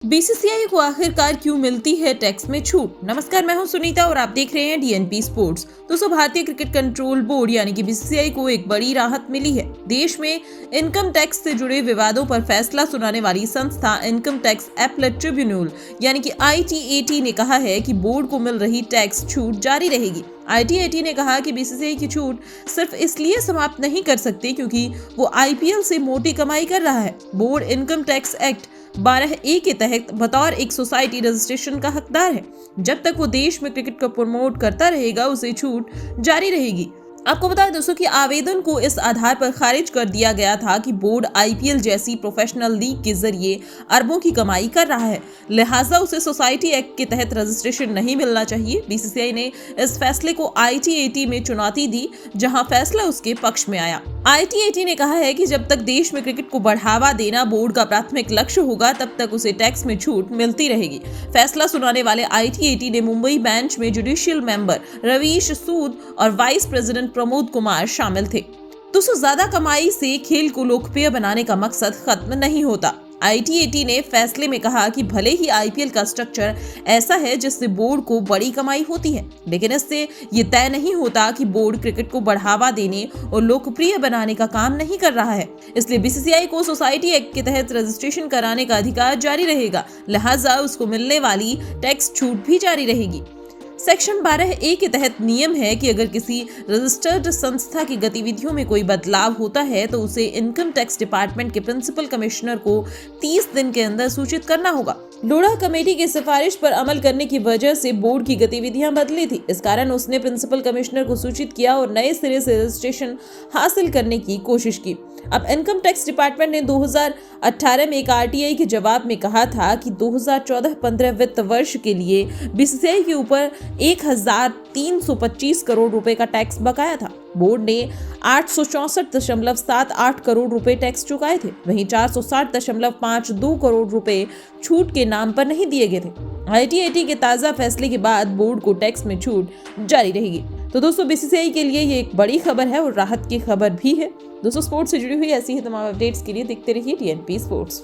BCCI को आखिरकार क्यों मिलती है टैक्स में छूट। नमस्कार, मैं हूं सुनीता और आप देख रहे हैं डीएनपी स्पोर्ट्स। दोस्तों, भारतीय क्रिकेट कंट्रोल बोर्ड यानी कि बीसीसीआई को एक बड़ी राहत मिली है। देश में इनकम टैक्स से जुड़े विवादों पर फैसला सुनाने वाली संस्था इनकम टैक्स एपेलेट ट्रिब्यूनल यानी कि आईटीएटी ने कहा है कि बोर्ड को मिल रही टैक्स छूट जारी रहेगी। आईटीएटी ने कहा कि बीसीसीआई की छूट सिर्फ इसलिए समाप्त नहीं कर सकते क्योंकि वो आईपीएल से मोटी कमाई कर रहा है। Board income tax act 12A के तहत बतौर एक सोसाइटी रजिस्ट्रेशन का हकदार है। जब तक वो देश में क्रिकेट को प्रमोट करता रहेगा, उसे छूट जारी रहेगी। आपको बताएं दोस्तों कि आवेदन को इस आधार पर खारिज कर दिया गया था कि बोर्ड आईपीएल जैसी प्रोफेशनल लीग के जरिए अरबों की कमाई कर रहा है, लिहाजा उसे सोसाइटी एक्ट के तहत रजिस्ट्रेशन नहीं मिलना चाहिए। बीसीसीआई ने इस फैसले को आईटीएटी में चुनौती दी, जहां फैसला उसके पक्ष में आया। आईटीएटी ने कहा है कि जब तक देश में क्रिकेट को बढ़ावा देना बोर्ड का प्राथमिक लक्ष्य होगा, तब तक उसे टैक्स में छूट मिलती रहेगी। फैसला सुनाने वाले आईटीएटी ने मुंबई बेंच में जुडिशियल मेंबर रवीश सूद और वाइस प्रेसिडेंट प्रमोद कुमार शामिल थे। दोस्तों, ज्यादा कमाई से खेल को लोकप्रिय बनाने का मकसद खत्म नहीं होता। आईटीएटी ने फैसले में कहा कि भले ही आईपीएल का स्ट्रक्चर ऐसा है जिससे बोर्ड को बड़ी कमाई होती है, लेकिन इससे ये तय नहीं होता कि बोर्ड क्रिकेट को बढ़ावा देने और लोकप्रिय बनाने का काम नहीं कर रहा है। इसलिए बीसीसीआई को सोसाइटी एक्ट के तहत रजिस्ट्रेशन कराने का अधिकार जारी रहेगा, लिहाजा उसको मिलने वाली टैक्स छूट भी जारी रहेगी। सेक्शन 12A के तहत नियम है कि अगर किसी रजिस्टर्ड संस्था की गतिविधियों में कोई बदलाव होता है तो उसे इनकम टैक्स डिपार्टमेंट के प्रिंसिपल कमिश्नर को 30 दिन के अंदर सूचित करना होगा। लोढ़ा कमेटी की सिफारिश पर अमल करने की वजह से बोर्ड की गतिविधियां बदली थी। इस कारण उसने प्रिंसिपल कमिश्नर को सूचित किया और नए सिरे से रजिस्ट्रेशन हासिल करने की कोशिश की। अब इनकम टैक्स डिपार्टमेंट ने 2018 में एक आरटीआई के जवाब में कहा था कि 2014-15 वित्त वर्ष के लिए बीसीसीआई के ऊपर 1325 करोड़ रुपए का टैक्स बकाया था। बोर्ड ने 864.78 करोड़ रुपए टैक्स चुकाए थे, वहीं 460.52 करोड़ रुपए छूट के नाम पर नहीं दिए गए थे। आईटीएटी के ताजा फैसले के बाद बोर्ड को टैक्स में छूट जारी रहेगी। तो दोस्तों, बीसीसीआई के लिए ये एक बड़ी खबर है और राहत की खबर भी है। दोस्तों, स्पोर्ट्स से जुड़ी हुई ऐसी ही तमाम अपडेट्स के लिए देखते रहिए डीएनपी स्पोर्ट्स।